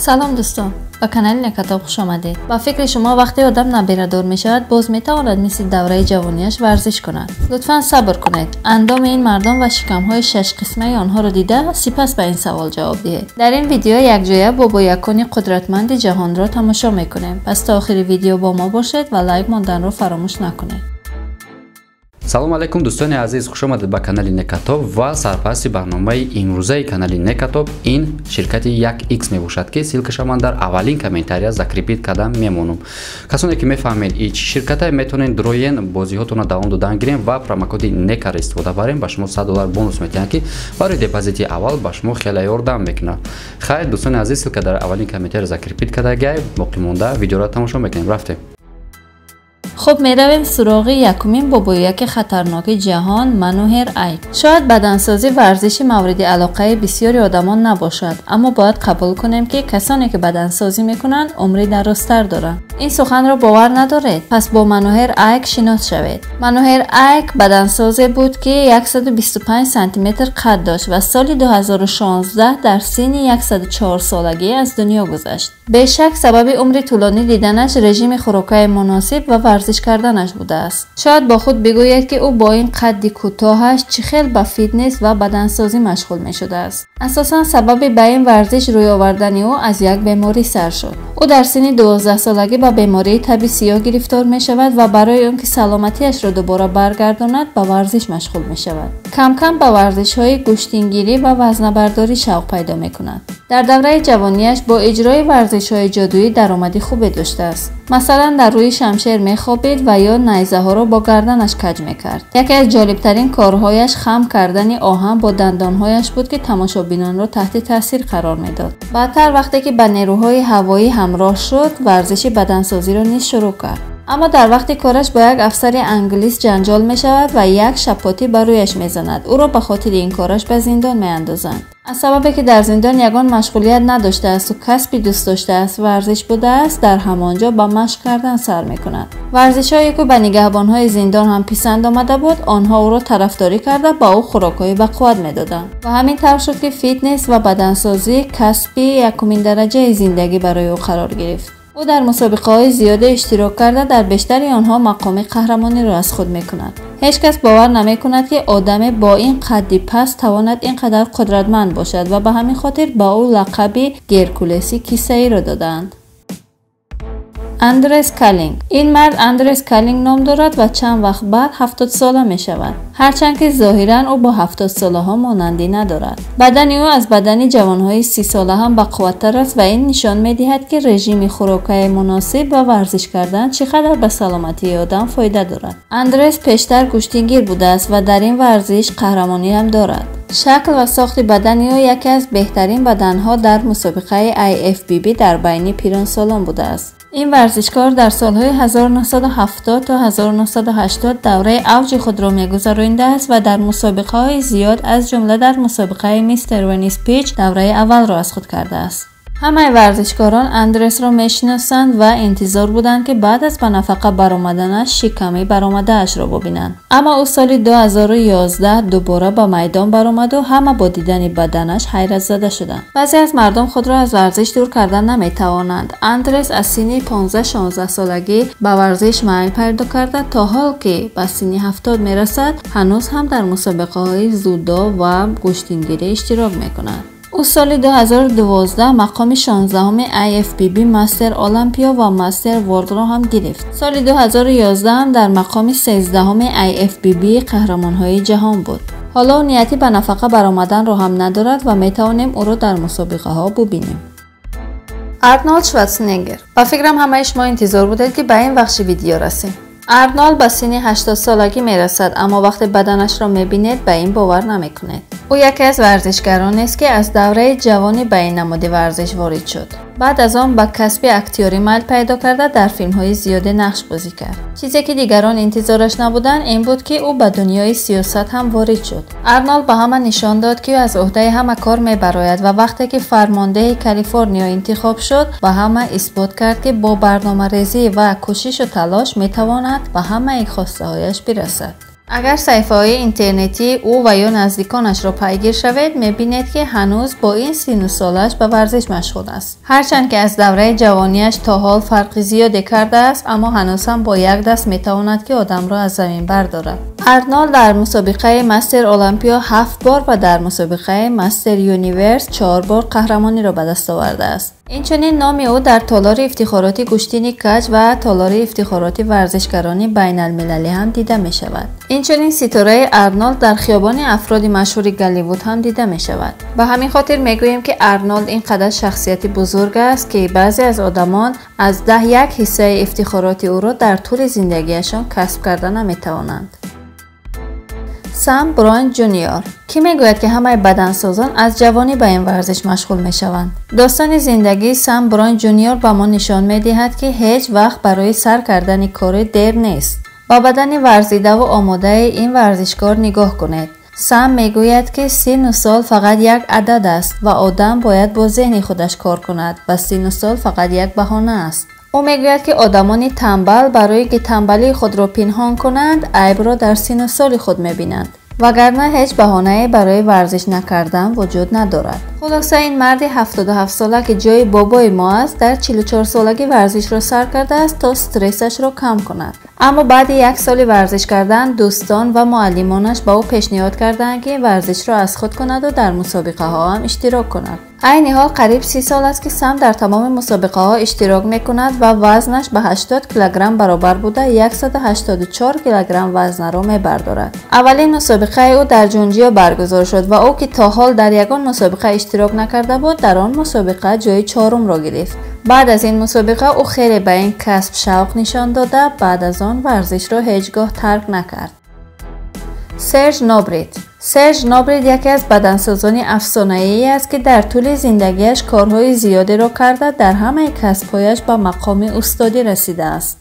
سلام دوستان، با کانال نکاتاب خوش آمدید. با فکر شما وقتی آدم نابیره‌دار می شود باز می تواند مثل دوره جوانیش ورزش کند. لطفاً صبر کنید. اندام این مردم و شکم‌های 6 قسمه آنها را دیده سپس به این سوال جواب دهید. در این ویدیو یک جایه بابایکان قدرتمند جهان را تماشا می‌کنیم. پس تا آخر ویدیو با ما باشید و لایک ماندن را فراموش نکنید. салом алайкум дӯстони азиз, хуш омадед ба канали Некатоб ва сарпаси барномаи имрӯзаи канали Некатоб. ин ширкати 1x мебошад ки силкаша ман дар аввалин комментария закрепит карда мемонам. касоне ки мефаҳмед ин чӣ ширката метавонед дуроен бозиҳотонро давом додан гирем ва промокоди некар истифода барем, ба шумо $100 бонус метиҳанд ки барои депозити аввал ба шумо хеле ёрдам мекунад. хайр дӯстони азиз, силка дар аввалин комментария закрепит кардагай. боқӣ монда видеоро тамошо мекунем. рафтем. خب میرویم سراغ یکمین بابایک خطرناک جهان، مانوهر ایک. شاید بدنسازی ورزشی مورد علاقه بسیاری آدمان نباشد، اما باید قبول کنیم که کسانی که بدنسازی میکنند عمری درازتر دارند. این سخن را باور ندارید؟ پس با مانوهر ایک شناخته شوید. مانوهر ایک بدنسازی بود که 125 سانتی متر قد داشت و سال 2016 در سن 104 سالگی از دنیا گذشت. به شک سبب عمر طولانی دیدنش رژیم خوراکی مناسب و ورزش کردنش بوده است. شاید با خود بگوید که او با این قد کوتاهش چخیل به فیتنس و بدنسازی مشغول می شده است. اساساً سبب به این ورزش روی آوردن او از یک بیماری سر شد. او در سن 12 سالگی به بیماری تب سیاه گرفتار می شود و برای آنکه سلامتیش را دوباره برگرداند به ورزش مشغول می شود. کم کم به ورزش های گوشتگیری و وزنه‌برداری شوق پیدا می کند. در دوره جوانیش با اجرای ورزش های جادویی درآمدی خوبی داشته است. مثلا در روی شمشیر می خوابید و یا نیزه ها را با گردنش کج می کرد. یکی از جالبترین کارهایش خم کردن آهن با دندانهایش بود که تماشابینان را تحت تاثیر قرار میداد. بعدتر وقتی که به نیروهای هوایی همراه شد، ورزش بدنسازی را نیز شروع کرد. اما در وقتی کارش با یک افسر انگلیس جنجال می شود و یک شپاتی بر رویش می زند. او را به خاطر این کارش به زندان می اندازند. از سببی که در زندان یگان مشغولیت نداشته است و کسبی دوست داشته است ورزش بوده است، در همانجا با مشق کردن سر می کند. ورزش‌هایی که به نگهبان‌های زندان هم پسند آمده بود، آنها او را طرفداری کرده با او خوراک‌های به قوت می‌دادند و همین طور شد که فیتنس و بدنسازی کسبی یکمین درجه زندگی برای او قرار گرفت. او در مسابقه‌های زیاده اشتراک کرده، در بیشتری آنها مقام قهرمانی را از خود می‌کند. هیچ کس باور نمی‌کند که آدم با این قد پست تواند اینقدر قدرتمند باشد و به همین خاطر با او لقب گرکولسی کیسه‌ای را دادند. اندرس کالینگ. این مرد اندرس کالینگ نام دارد و چند وقت بعد 70 ساله می شود. هرچند که ظاهرا او با 70 ساله ها مانندی ندارد. بدن او از بدن جوانهای 30 ساله هم با قوت‌تر است و این نشان می دهد که رژیم خوراکی مناسب و ورزش کردن چقدر به سلامتی آدم فایده دارد. اندرس پیشتر گوشتگیر بوده است و در این ورزش قهرمانی هم دارد. شکل و ساخت بدن او یکی از بهترین بدنها در مسابقه IFBB در بین پیرانسالان بوده است. این ورزشکار در سالهای 1970 تا 1980 دوره اوج خود را می‌گذرانده است و در مسابقه‌های زیاد از جمله در مسابقه میستر ونیس پیچ دوره اول را از خود کرده است. همه ورزشکاران اندرس را میشناسند و انتظار بودند که بعد از به نفقه برآمدنش شکمی برآمده‌اش را ببینند. اما او سال 2011 دوباره به میدان برآمد و همه با دیدن بدنش حیرت زده شدند. بعضی از مردم خود را از ورزش دور کردن نمیتوانند. اندرس از سن 15-16 سالگی به ورزش میل پیدا کرده تا حال که به سن 70 میرسد هنوز هم در مسابقه‌های زودو و گوشتگیری اشتراک میکند. او سال 2012 مقام 16 IFBB مستر المپیا و مستر ورلد را هم گرفت. سال 2011 هم در مقام 13 IFBB قهرمان‌های جهان بود. حالا او نیتی به نفقه برآمدن را هم ندارد و میتوانیم او را در مسابقه ها ببینیم. آرنولد شوارزنگر. با فکرم همه شما انتظار بودید که به این بخش ویدیو رسیم. آرنولد به سن 80 سالگی میرسد، اما وقتی بدنش را میبینید به این باور نمیکنید. او یکی از ورزشکارانی است که از دوره جوانی به این نماد ورزش وارد شد. بعد از آن به کسب اکتیوری میل پیدا کرده، در فیلم‌های زیاده نقش بازی کرد. چیزی که دیگران انتظارش نبودند این بود که او به دنیای سیاست هم وارد شد. آرنولد به همه نشان داد که او از عهده همه کار میبراید و وقتی که فرمانده کالیفرنیا انتخاب شد به همه اثبات کرد که با برنامه‌ریزی و کوشش و تلاش میتواند به همه خواسته هایش برسد. اگر صفحه های اینترنتی او و یا نزدیکانش را پیگیر شوید میبینید که هنوز با این سن و سالش به ورزش مشغول است. هرچند که از دوره جوانیش تا حال فرق زیادی کرده است، اما هنوز هم با یک دست میتواند که آدم را از زمین بردارد. ارنولد در مسابقه مستر المپیا 7 بار و در مسابقه مستر یونیورس 4 بار قهرمانی را به دست آورده است. اینچنین نام او در تالار افتخاراتی گشتین کج و تالار افتخاراتی ورزشکاران بین المللی هم دیده می شود. اینچنین ستاره ارنولد در خیابان افراد مشهور گالیوود هم دیده می شود. به همین خاطر می گوییم که ارنولد اینقدر شخصیتی بزرگ است که بعضی از آدمان از 10 حصه افتخاراتی او را در طول زندگیشان کسب کرده نمی توانند. سام براین جونیور کی میگوید که همه بدنسازان از جوانی به این ورزش مشغول می شوند. داستان زندگی سام براین جونیور به ما نشان می دهد که هیچ وقت برای سر کردن کار دیر نیست. با بدن ورزیده و آماده این ورزشکار نگاه کنید. سام میگوید که سن و سال فقط یک عدد است و آدم باید با ذهن خودش کار کند و سن و سال فقط یک بهانه است. او میگوید که آدمانی تنبل برای که تنبلی خود را پنهان کنند عیب را در سن و سال خود میبینند، وگرنه هیچ بهانه‌ای برای ورزش نکردن وجود ندارد. خلاصه این مرد 77 ساله که جای بابای ما است در 44 سالگی ورزش را سر کرده است تا استرسش را کم کند. اما بعد 1 سال ورزش کردن دوستان و معلمانش به او پیشنهاد کردند که ورزش را از خود کند و در مسابقه ها هم اشتراک کند. عین حال قریب 30 سال است که سام در تمام مسابقه ها اشتراک میکند و وزنش به 80 کیلوگرم برابر بوده 184 کیلوگرم وزن را میبردارد. اولین مسابقه او در جورجیا برگزار شد و او که تا حال در یگان مسابقه اشتراک نکرده بود در آن مسابقه جای 4م را گرفت. بعد از این مسابقه او خیلی به این کسب شوق نشان داده، بعد از آن ورزش را هیچگاه ترک نکرد. سرژ نوبریت یکی از بدنسازان افسانه‌ای است که در طول زندگیش کارهای زیادی را کرده، در همه کسب‌هایش به مقام استادی رسیده است.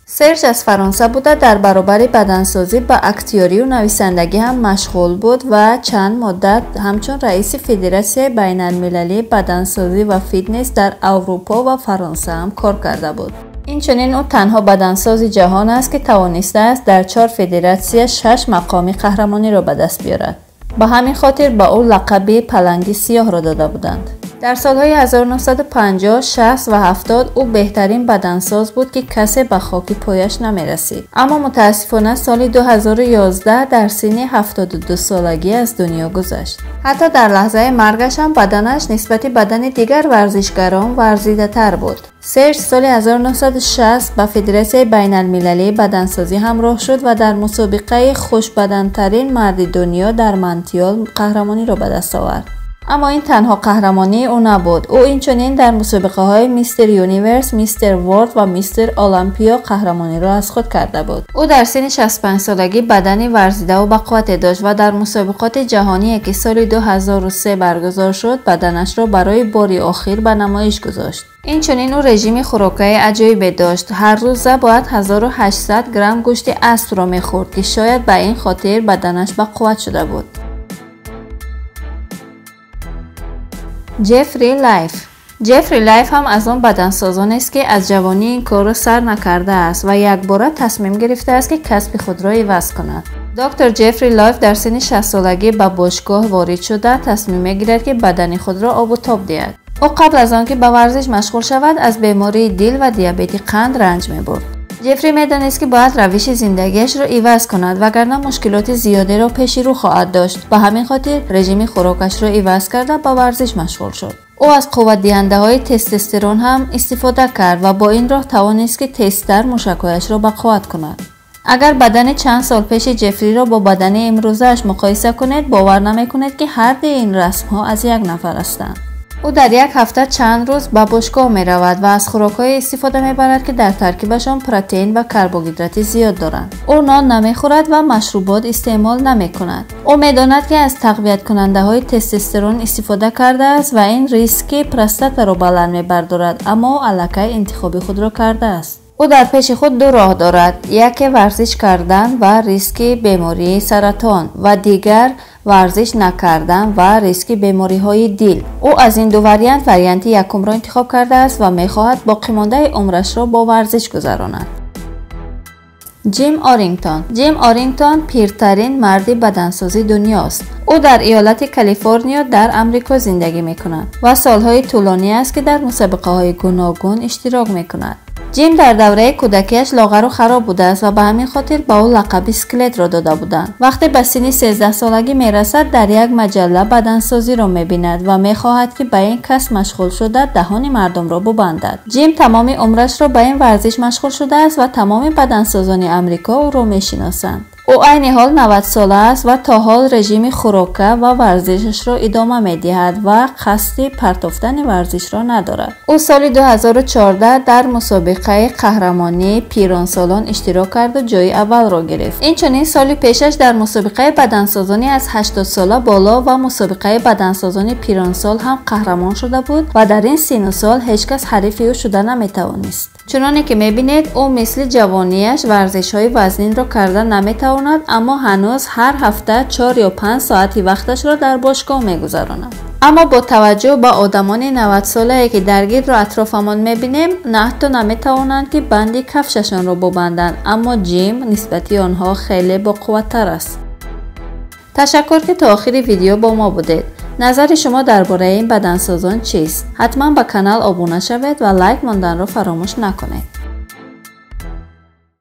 سرژ از فرانسه بوده، در برابر بدنسازی به اکتیوری و نویسندگی هم مشغول بود و چند مدت همچون رئیس فدراسیون بین المللی بدنسازی و فیتنس در اروپا و فرانسه هم کار کرده بود. اینچنین او تنها بدنساز جهان است که توانسته است در 4 فدراسیون 6 مقامی قهرمانی را به دست بیارد. به همین خاطر به او لقب پلنگ سیاه را داده بودند. در سالهای 1950، 60 و 70 او بهترین بدنساز بود که کسی به خاک پایش نمی رسید. اما متاسفانه سال 2011 در سن 72 سالگی از دنیا گذشت. حتی در لحظه مرگش هم بدنش نسبت بدن دیگر ورزشکاران ورزیده تر بود. سرژ سال 1960 به فدراسیون بین المللی بدنسازی همراه شد و در مسابقه خوشبدنترین مرد دنیا در مونتریال قهرمانی را به دست آورد. اما این تنها قهرمانی او نبود. او اینچنین در مسابقه های میستر یونیورس، میستر ورلد و میستر المپیا قهرمانی را از خود کرده بود. او در سن 65 سالگی بدنی ورزیده و بقوتی داشت و در مسابقات جهانی که سال 2003 برگزار شد بدنش را برای باری آخر به نمایش گذاشت. اینچنین او رژیم خوراکی عجیبی داشت. هر روز باید 1800 گرم گوشت اسب را میخورد که شاید به این خاطر بدنش به قوت شده بود. جفری لایف هم از آن بدنسازان است که از جوانی این کار را سر نکرده است و یک بار تصمیم گرفته است که کسب خود را عوض کند. دکتر جفری لایف در سن 60 سالگی به باشگاه وارد شده تصمیم میگیرد که بدن خود را آب و تاب دهد. او قبل از آنکه به ورزش مشغول شود از بیماری دل و دیابت قند رنج میبرد. جفری میدانست که باید روش زندگیش را عوض کند وگرنه مشکلات زیادی را پیش رو خواهد داشت. به همین خاطر رژیم خوراکش را عوض کرد و به ورزش مشغول شد. او از قوت دهنده های تستوسترون هم استفاده کرد و با این راه توانست که تیزتر موشک‌هایش را به قوت کند. اگر بدن چند سال پیش جفری را با بدن امروزش مقایسه کنید باور نمی‌کنید که هر دو این رسم‌ها از یک نفر هستند. او در یک هفته چند روز به باشگاه می رود و از خوراک‌های استفاده می برد که در ترکیبشان پروتئین و کربوهیدرات زیاد دارند. او نان نمی خورد و مشروبات استعمال نمی کند. او می داند که از تقویت کننده های تستوسترون استفاده کرده است و این ریسک پروستات را بلند می بردارد، اما الکی انتخاب خود را کرده است. او در پیش خود 2 راه دارد، یک ورزش کردن و ریسک بیماری سرطان و دیگر ورزش نکردن و ریسک بیماری‌های دل. او از این دو وریانت یکم را انتخاب کرده است و می‌خواهد باقی مانده عمرش را با ورزش گذراند. جیم آرینگتون پیرترین مرد بدنسازی دنیاست. او در ایالت کالیفرنیا در امریکا زندگی می‌کند و سالهای طولانی است که در مسابقه‌های گوناگون اشتراک می‌کند. جیم در دوره کودکیش لاغر و خراب بوده است و به همین خاطر به او لقب اسکلت را داده بودند. وقتی به سن 13 سالگی میرسد در یک مجله بدنسازی را می‌بیند و می‌خواهد که به این کسب مشغول شده دهان مردم را ببندد. جیم تمام عمرش را به این ورزش مشغول شده است و تمام بدنسازان آمریکا او را می‌شناسند. او عین حال 90 ساله است و تا حال رژیم خوراکه و ورزشش را ادامه می‌دهد و قصد پرتافتن ورزش را ندارد. او سال 2014 در مسابقه قهرمانی پیرانسالان اشتراک کرد و جای اول را گرفت. اینچنین سال پیشش در مسابقه بدنسازانی از 80 ساله بالا و مسابقه بدنسازانی پیرانسال هم قهرمان شده بود و در این سن و سال هیچکس حریف او شده نمی‌توانست. چنانه که می‌بینید او مثل جوانیش ورزش‌های وزنین را کرده نمی‌تواند، اما هنوز هر هفته 4 یا 5 ساعتی وقتش را در باشگاه می‌گذراند. اما با توجه به آدمان 90 ساله که درگیر را اطرافمان می‌بینیم، نه حتی نمی‌توانند که بند کفششان را ببندند، اما جیم نسبتی آنها خیلی با قوت‌تر است. تشکر که تا آخر ویدیو با ما بودید. نظر شما درباره این بدنسازان چیست؟ حتما به کانال ابونه شوید و لایک ماندن را فراموش نکنید.